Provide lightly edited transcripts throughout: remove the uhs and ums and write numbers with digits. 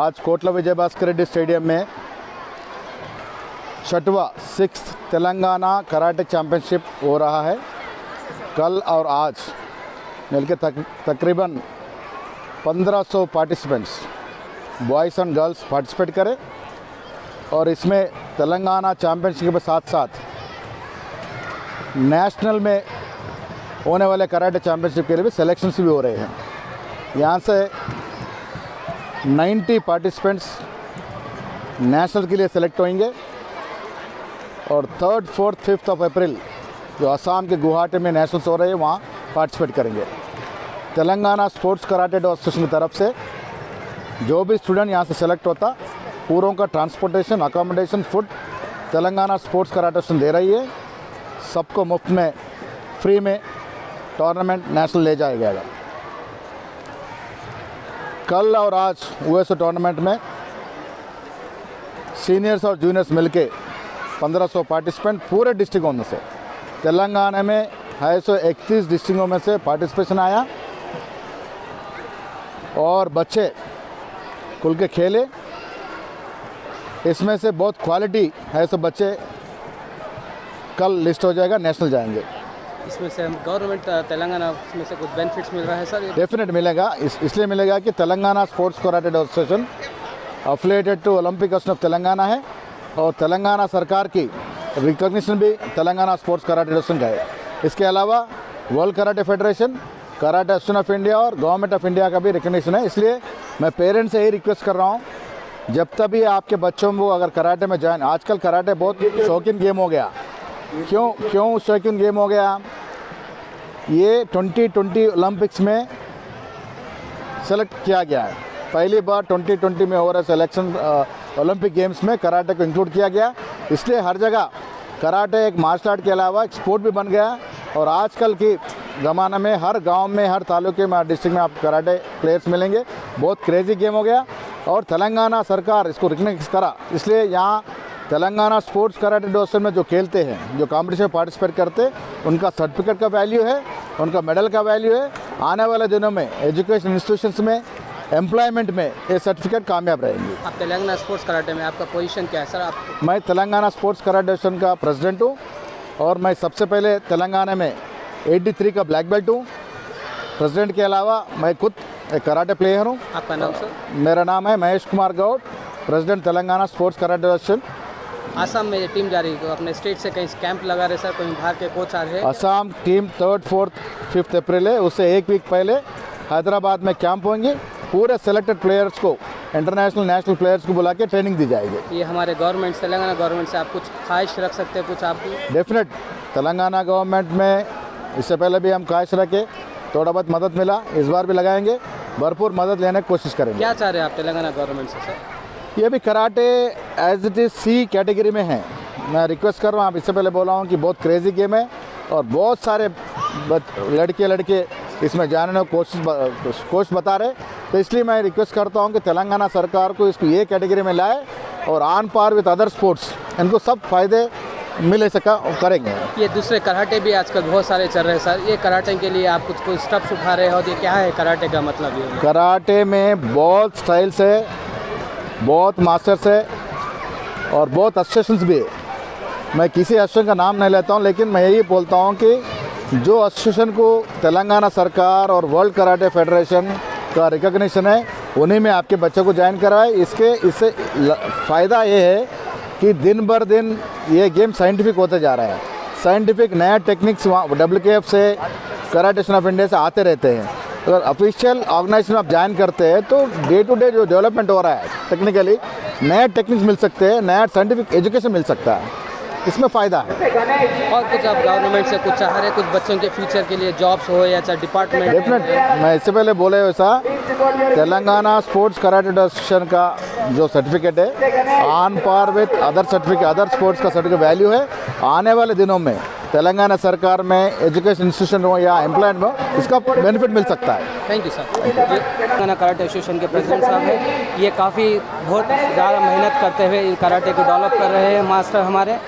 आज कोटला विजय भास्कर रेड्डी स्टेडियम में 6वां 6th Telangana karate championship हो रहा है। कल और आज मिलकर तकरीबन 1500 participants boys and girls participate करें और इसमें तेलंगाना चैम्पियनशिप के साथ साथ नेशनल में होने वाले कराटे चैम्पियनशिप के लिए भी सिलेक्शंस भी हो रहे हैं। यहाँ से 90 पार्टिसिपेंट्स नेशनल के लिए सेलेक्ट होंगे और 3rd, 4th, 5th of April जो असम के गुवाहाटी में नेशनल्स हो रहे हैं वहाँ पार्टिसिपेट करेंगे। तेलंगाना स्पोर्ट्स कराटे एसोसिएशन की तरफ से जो भी स्टूडेंट यहाँ से सेलेक्ट होता पूरों का transportation, accommodation, food Telangana sports karate association दे रही है। सबको मुफ्त में फ्री में टूर्नामेंट नेशनल ले जाया जाएगा। कल और आज हुए सो टूर्नामेंट में सीनियर्स और जूनियर्स मिलके 1500 पार्टिसिपेंट पूरे डिस्ट्रिक्टों में से तेलंगाना में है सो 31 डिस्ट्रिक्टों में से पार्टिसिपेशन आया और बच्चे खुल के खेले। इसमें से बहुत क्वालिटी है सो बच्चे कल लिस्ट हो जाएगा, नेशनल जाएंगे। इसमें से गवर्नमेंट तेलंगाना में से कुछ बेनिफिट्स मिल रहा है सर? डेफिनेट मिलेगा। इसलिए मिलेगा कि Telangana sports karate association affiliated to Olympic association of Telangana है और तेलंगाना सरकार की रिकॉग्निशन भी तेलंगाना स्पोर्ट्स कराटे एसोसिएशन का है। इसके अलावा world karate federation, karate association of India और गवर्नमेंट ऑफ इंडिया का भी रिकॉग्निशन है। इसलिए मैं पेरेंट्स से यही रिक्वेस्ट कर रहा हूँ, जब तभी आपके बच्चों को अगर कराटे में ज्वाइन, आजकल कराटे बहुत शौकीन गेम हो गया। क्यों शौकीन गेम हो गया? ये 2020 ओलंपिक्स में सेलेक्ट किया गया है। पहली बार 2020 में हो रहे सिलेक्शन ओलंपिक गेम्स में कराटे को इंक्लूड किया गया। इसलिए हर जगह कराटे एक मार्शल आर्ट के अलावा एक स्पोर्ट भी बन गया और आजकल की ज़माने में हर गांव में, हर तालुके में, हर डिस्ट्रिक्ट में आप कराटे प्लेयर्स मिलेंगे। बहुत क्रेजी गेम हो गया और तेलंगाना सरकार इसको रिकग्नाइज करा। इसलिए यहाँ तेलंगाना स्पोर्ट्स कराटे एसोसिएशन में जो खेलते हैं, जो कॉम्पिटिशन में पार्टिसिपेट करते, उनका सर्टिफिकेट का वैल्यू है, उनका मेडल का वैल्यू है। आने वाले दिनों में एजुकेशन इंस्टीट्यूशंस में, एम्प्लॉयमेंट में ये सर्टिफिकेट कामयाब रहेंगे। आप तेलंगाना स्पोर्ट्स कराटे में आपका पोजीशन क्या है सर? मैं तेलंगाना स्पोर्ट्स कराटे एसोसिएशन का प्रेसिडेंट हूँ और मैं सबसे पहले तेलंगाना में 83 का ब्लैक बेल्ट हूँ। प्रेसिडेंट के अलावा मैं खुद एक कराटे प्लेयर हूँ। आपका नाम सर? मेरा नाम है Mahesh Kumar Goud, president Telangana sports karate association. Assam में टीम जा रही है, अपने स्टेट से कहीं कैंप लगा रहे सर? कोई बाहर के कोच आ रहे हैं? Assam team 3rd, 4th, 5th अप्रैल है, उससे एक वीक पहले हैदराबाद में कैंप होंगे। पूरे सेलेक्टेड प्लेयर्स को, इंटरनेशनल, नेशनल प्लेयर्स को बुला के ट्रेनिंग दी जाएगी। ये हमारे गवर्नमेंट, तेलंगाना गवर्नमेंट से आप कुछ ख्वाहिश रख सकते हैं कुछ आपकी? डेफिनेट तेलंगाना गवर्नमेंट में इससे पहले भी हम ख्वाहिश रखे, थोड़ा बहुत मदद मिला, इस बार भी लगाएंगे, भरपूर मदद लेने की कोशिश करेंगे। क्या चाह रहे हैं आप तेलंगाना गवर्नमेंट से सर? ये भी karate as it is C category में है। मैं रिक्वेस्ट कर रहा हूँ, आप इससे पहले बोला हूँ कि बहुत क्रेजी गेम है और बहुत सारे लड़के इसमें जाने को कोशिश बता रहे। तो इसलिए मैं रिक्वेस्ट करता हूँ कि तेलंगाना सरकार को इसको ये कैटेगरी में लाए और on par with other sports इनको सब फायदे मिले सका करेंगे। ये दूसरे कराटे भी आजकल बहुत सारे चल रहे हैं सर, ये कराटे के लिए आप कुछ कोई स्टेप्स उठा रहे हो? ये क्या है कराटे का मतलब? ये कराटे में बहुत स्टाइल्स है, बहुत मास्टर्स है और बहुत एसोसिएशंस भी है। मैं किसी एसोसिएशन का नाम नहीं लेता हूँ, लेकिन मैं यही बोलता हूँ कि जो एसोसिएशन को तेलंगाना सरकार और वर्ल्ड कराटे फेडरेशन का रिकॉग्निशन है, उन्हीं में आपके बच्चों को ज्वाइन कराए। इससे फ़ायदा ये है कि दिन भर दिन ये गेम साइंटिफिक होते जा रहा है। साइंटिफिक नया टेक्निक्स वहाँ WKF से, कराटे एसोसिएशन ऑफ इंडिया से आते रहते हैं। अगर ऑफिशियल ऑर्गेनाइजेशन आप ज्वाइन करते हैं तो डे टू डे जो डेवलपमेंट हो रहा है टेक्निकली, नए टेक्निक्स मिल सकते हैं, नया साइंटिफिक एजुकेशन मिल सकता है, इसमें फ़ायदा है। और कुछ आप गवर्नमेंट से कुछ चाह रहे, कुछ बच्चों के फ्यूचर के लिए जॉब्स हो या चाहे डिपार्टमेंट? डेफिनेट, मैं इससे पहले बोले वैसा तेलंगाना स्पोर्ट्स कराटे एसोसिएशन का जो सर्टिफिकेट है on par with other certificate, other sports का सर्टिफिकेट वैल्यू है। आने वाले दिनों में तेलंगाना सरकार में एजुकेशन इंस्टीट्यूशन हो या एम्प्लॉयमेंट हो, इसका बेनिफिट मिल सकता है। Thank you sir. Telangana karate association के प्रेसिडेंट साहब हैं, ये काफ़ी बहुत ज़्यादा मेहनत करते हुए कराटे को डेवलप कर रहे हैं मास्टर हमारे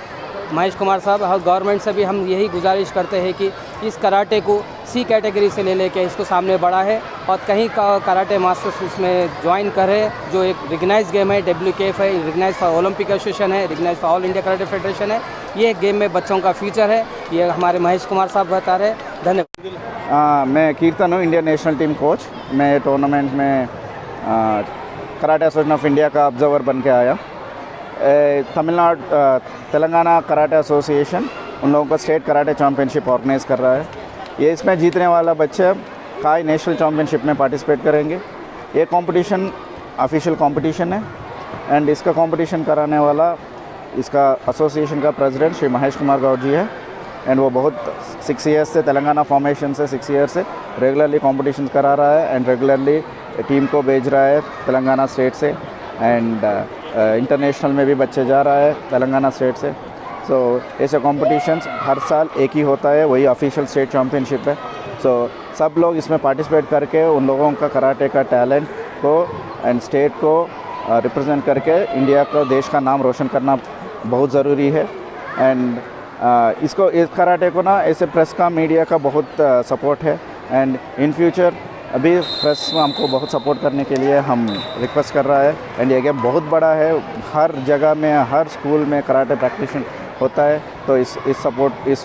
महेश कुमार साहब। और गवर्नमेंट से भी हम यही गुजारिश करते हैं कि इस कराटे को सी कैटेगरी से ले लेके इसको सामने बढ़ा है और कहीं का कराटे मास्टर्स उसमें ज्वाइन कर रहे हैं, जो एक रिकग्नाइज गेम है, WKF है, रिकग्नाइज फॉर ओलंपिक एसोसिएशन है, recognise for all India karate federation है। ये गेम में बच्चों का फ्यूचर है, ये हमारे महेश कुमार साहब बता रहे हैं। धन्यवाद। मैं कीर्तन हूँ, इंडियन नेशनल टीम कोच। मैं टूर्नामेंट में कराटे एसोसिएशन ऑफ इंडिया का ऑब्जर्वर बन के आया। तेलंगाना कराटे एसोसिएशन उन लोगों का स्टेट कराटे चैम्पियनशिप ऑर्गेनाइज कर रहा है। ये इसमें जीतने वाला बच्चे काई नेशनल चैम्पियनशिप में पार्टिसिपेट करेंगे। ये कंपटीशन ऑफिशियल कंपटीशन है एंड इसका कंपटीशन कराने वाला इसका एसोसिएशन का प्रेसिडेंट श्री महेश कुमार गौड़ जी है। एंड वो बहुत 6 ईयर्स से तेलंगाना फॉर्मेशन से 6 ईयर्स से रेगुलरली कॉम्पिटिशन करा रहा है एंड रेगुलरली टीम को भेज रहा है तेलंगाना स्टेट से एंड इंटरनेशनल में भी बच्चे जा रहा है तेलंगाना स्टेट से। सो ऐसे कॉम्पिटिशन्स हर साल एक ही होता है, वही ऑफिशियल स्टेट चैम्पियनशिप है। सो सब लोग इसमें पार्टिसिपेट करके उन लोगों का कराटे का टैलेंट को एंड स्टेट को रिप्रेजेंट करके इंडिया का देश का नाम रोशन करना बहुत ज़रूरी है। एंड इसको इस कराटे को ना ऐसे प्रेस का मीडिया का बहुत सपोर्ट है एंड इन फ्यूचर अभी प्रेस में हमको बहुत सपोर्ट करने के लिए हम रिक्वेस्ट कर रहा है। एंड ये गेम बहुत बड़ा है, हर जगह में हर स्कूल में कराटे प्रैक्टिस होता है। तो इस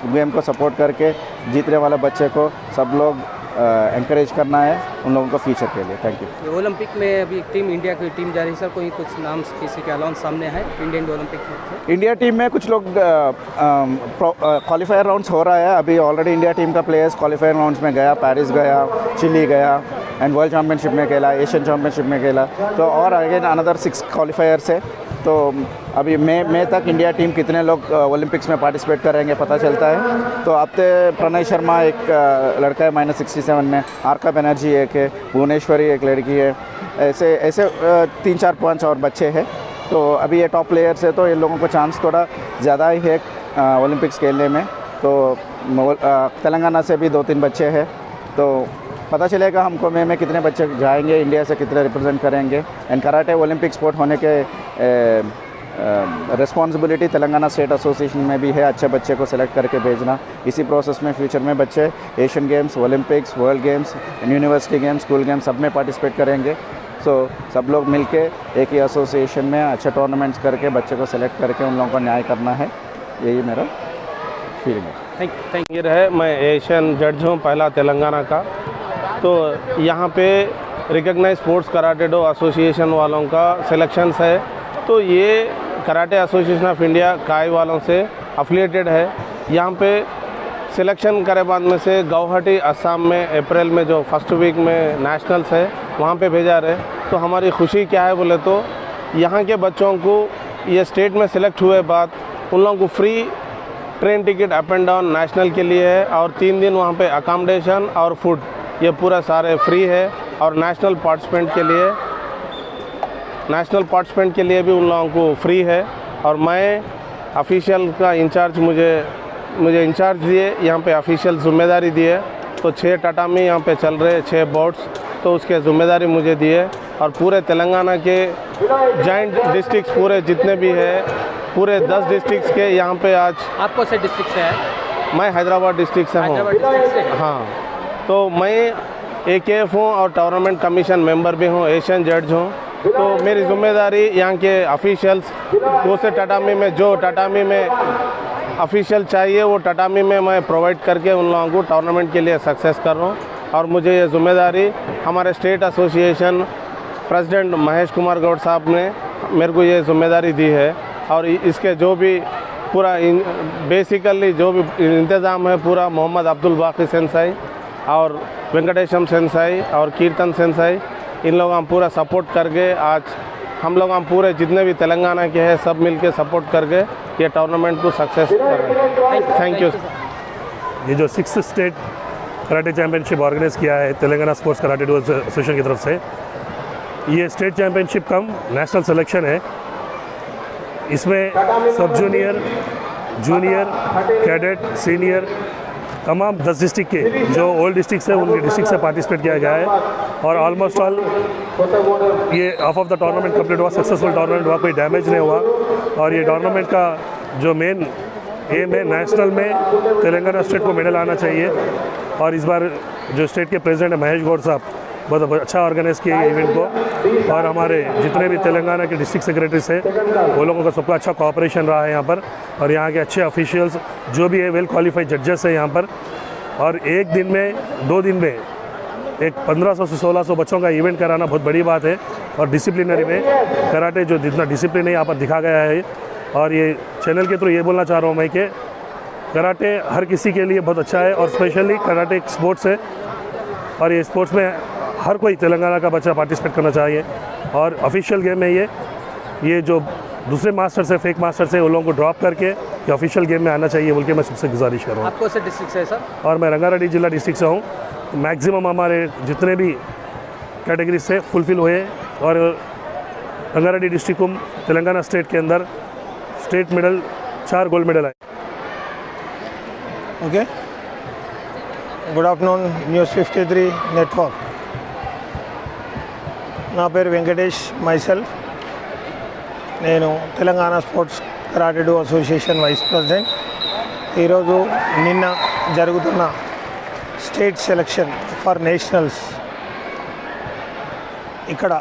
गेम को सपोर्ट करके जीतने वाले बच्चे को सब लोग एनकरेज करना है उन लोगों को फ्यूचर के लिए। Thank you. ओलंपिक में अभी टीम इंडिया की टीम जा रही है सर, कोई कुछ नाम किसी के अलाउंस सामने है इंडियन ओलंपिक में? इंडिया टीम में कुछ लोग क्वालिफायर राउंड्स हो रहा है। अभी ऑलरेडी इंडिया टीम का प्लेयर्स क्वालिफायर राउंड्स में गया, पेरिस गया, चिली गया एंड वर्ल्ड चैम्पियनशिप में खेला, एशियन चैम्पियनशिप में खेला। तो और अगेन अनदर 6 क्वालिफायर्स है। तो अभी मई तक इंडिया टीम कितने लोग ओलंपिक्स में पार्टिसिपेट करेंगे पता चलता है। तो अब तो प्रणय शर्मा एक लड़का है -67 में, आरका बनर्जी एक है, भुवनेश्वरी एक लड़की है, ऐसे 3, 4, 5 और बच्चे हैं। तो अभी ये टॉप प्लेयर्स है, तो इन लोगों को चांस थोड़ा ज़्यादा ही है ओलंपिक्स खेलने में। तो तेलंगाना से भी 2-3 बच्चे हैं, तो पता चलेगा हमको मई में कितने बच्चे जाएंगे, इंडिया से कितने रिप्रेजेंट करेंगे। एंड कराटे ओलंपिक स्पोर्ट होने के रिस्पॉन्सिबिलिटी तेलंगाना स्टेट एसोसिएशन में भी है, अच्छे बच्चे को सिलेक्ट करके भेजना। इसी प्रोसेस में फ्यूचर में बच्चे Asian games, Olympics, world games, university games, school games सब में पार्टिसिपेट करेंगे। सो सब लोग मिलके एक ही एसोसिएशन में अच्छे टूर्नामेंट्स करके बच्चे को सिलेक्ट करके उन लोगों को न्याय करना है, यही मेरा फीलिंग है। Thank you. है मैं एशियन जज हूँ पहला तेलंगाना का। तो यहाँ पे recognise sports karate do association वालों का सिलेक्शंस है। तो ये कराटे एसोसिएशन ऑफ इंडिया काई वालों से अफिलिएटेड है। यहाँ पे सिलेक्शन करे बाद में से गुवाहाटी असम में अप्रैल में जो फर्स्ट वीक में नेशनल्स है वहाँ पे भेजा रहे। तो हमारी खुशी क्या है बोले तो यहाँ के बच्चों को ये स्टेट में सिलेक्ट हुए बाद उन लोगों को free train ticket up and down national के लिए है और 3 दिन वहाँ पे अकोमोडेशन और फूड ये पूरा सारे फ्री है। और नेशनल पार्टिसिपेंट के लिए भी उन लोगों को फ्री है। और मैं ऑफिशियल का इंचार्ज मुझे इंचार्ज दिए, यहाँ पे ऑफिशियल जिम्मेदारी दिए। तो 6 टाटामी यहाँ पे चल रहे, 6 बोर्ड्स, तो उसके जिम्मेदारी मुझे दिए। और पूरे तेलंगाना के जॉइंट डिस्ट्रिक्ट्स पूरे जितने भी है, पूरे 10 डिस्ट्रिक्ट्स के यहाँ पे आज। आप कौन से डिस्ट्रिक्ट से है? मैं हैदराबाद डिस्ट्रिक्ट से हूँ। हाँ, तो मैं AKF हूँ और टूर्नामेंट कमीशन मेंबर भी हूँ, एशियन जज हूँ। तो मेरी जिम्मेदारी यहाँ के ऑफिशियल्स दूसरे टाटामी में जो टाटामी में ऑफिशियल चाहिए वो टाटामी में मैं प्रोवाइड करके उन लोगों को टूर्नामेंट के लिए सक्सेस कर रहा हूँ। और मुझे ये जिम्मेदारी हमारे state association president Mahesh Kumar Goud sahab ने मेरे को ये जिम्मेदारी दी है। और इसके जो भी पूरा बेसिकली जो भी इंतज़ाम है पूरा मोहम्मद अब्दुल बाकी सेंसाई और वेंकटेशम सेंसाई और कीर्तन सेंसाई, इन लोग हम पूरा सपोर्ट करके आज हम लोग पूरे जितने भी तेलंगाना के हैं सब मिलके सपोर्ट करके ये टूर्नामेंट को सक्सेस कर रहे हैं। Thank you. ये जो 6th state karate championship organise किया है Telangana sports karate do association की तरफ से, ये state championship cum national selection है। इसमें सब जूनियर, कैडेट, सीनियर तमाम 10 डिस्ट्रिक्ट के जो ओल्ड डिस्ट्रिक्ट है उनके डिस्ट्रिक्ट से पार्टिसिपेट किया गया है। और ऑलमोस्ट ऑल ये half of the tournament complete हुआ, सक्सेसफुल टूर्नामेंट हुआ, कोई डैमेज नहीं हुआ। और ये टूर्नामेंट का जो मेन एम है नेशनल में तेलंगाना स्टेट को मेडल आना चाहिए। और इस बार जो स्टेट के प्रेसिडेंट महेश गौड़ साहब बहुत अच्छा ऑर्गेनाइज़ किए ये इवेंट को, और हमारे जितने भी तेलंगाना के डिस्ट्रिक्ट सेक्रेटरीज हैं वो लोगों का सबका अच्छा कोऑपरेशन रहा है यहाँ पर, और यहाँ के अच्छे ऑफिशियल्स जो भी है वेल क्वालिफाइड जजेस है यहाँ पर। और एक दिन में 2 दिन में एक 1500 से 1600 बच्चों का इवेंट कराना बहुत बड़ी बात है। और डिसिप्लिनरी में कराटे जो जितना डिसिप्लिन है यहाँ पर दिखा गया है, और ये चैनल के थ्रू ये बोलना चाह रहा हूँ मैं कि कराटे हर किसी के लिए बहुत अच्छा है, और स्पेशली कराटे एक स्पोर्ट्स है, और ये स्पोर्ट्स में हर कोई तेलंगाना का बच्चा पार्टिसिपेट करना चाहिए। और ऑफिशियल गेम है ये जो दूसरे मास्टर्स है, फेक मास्टर्स है, उन लोगों को ड्रॉप करके ये ऑफिशियल गेम में आना चाहिए बोल के मैं सबसे गुजारिश कर रहा हूँ। आपको से डिस्ट्रिक्ट से सर? और मैं रंगारेड्डी जिला डिस्ट्रिक्ट से हूँ। मैक्सिमम हमारे जितने भी कैटेगरी से फुलफिल हुए, और रंगारेड्डी डिस्ट्रिक्ट को तेलंगाना स्टेट के अंदर स्टेट मेडल 4 गोल्ड मेडल आए। Okay, good afternoon news 53 network. నా పేరు వెంకటేష్ మైసెల్ఫ్. నేను Telangana sports karate do association vice president. ఈరోజు నిన్న జరుగుతున్న స్టేట్ సెలక్షన్ ఫర్ నేషనల్స్ ఇక్కడ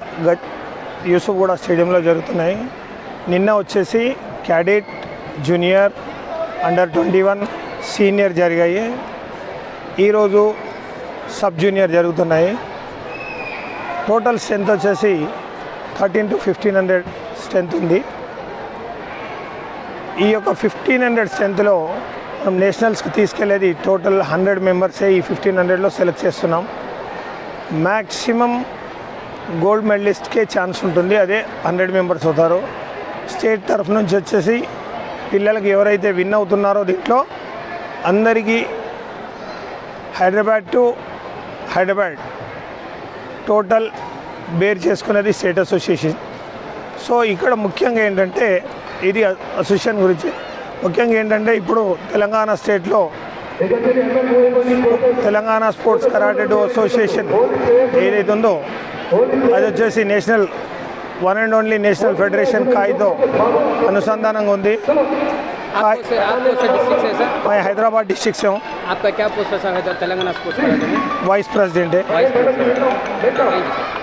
యూసుఫ్గూడ స్టేడియంలో జరుగుతున్నాయి. నిన్న వచ్చేసి క్యాడెట్, జూనియర్, అండర్ 21, సీనియర్ జరిగాయి. ఈరోజు సబ్ జూనియర్ జరుగుతున్నాయి. టోటల్ స్ట్రెంత్ వచ్చేసి 13 to 1500 స్ట్రెంత్ ఉంది. ఈ యొక్క 1500 స్ట్రెంత్లో మనం నేషనల్స్కి తీసుకెళ్లేది టోటల్ 100 మెంబర్సే ఈ 1500లో సెలెక్ట్ చేస్తున్నాం. మ్యాక్సిమం గోల్డ్ మెడలిస్ట్కే ఛాన్స్ ఉంటుంది, అదే 100 మెంబర్స్ అవుతారు. స్టేట్ తరఫు నుంచి వచ్చేసి పిల్లలకి ఎవరైతే విన్ అవుతున్నారో దీంట్లో అందరికీ Hyderabad to Hyderabad total bear చేసుకునేది స్టేట్ అసోసియేషన్. సో ఇక్కడ ముఖ్యంగా ఏంటంటే ఇది అసోసియేషన్ గురించి ముఖ్యంగా ఏంటంటే ఇప్పుడు తెలంగాణ స్టేట్లో Telangana sports karate do association ఏదైతే ఉందో అది వచ్చేసి national one and only national federation कायदो अनुसंधाనంగా ఉంది. आपको से डिस्ट्रिक्ट से सर? मैं हैदराबाद डिस्ट्रिक्ट से हूँ. आपका क्या पोस्ट है सर तेलंगाना स्पोर्ट्स कराटे में? वाइस प्रेसिडेंट है. Vice president.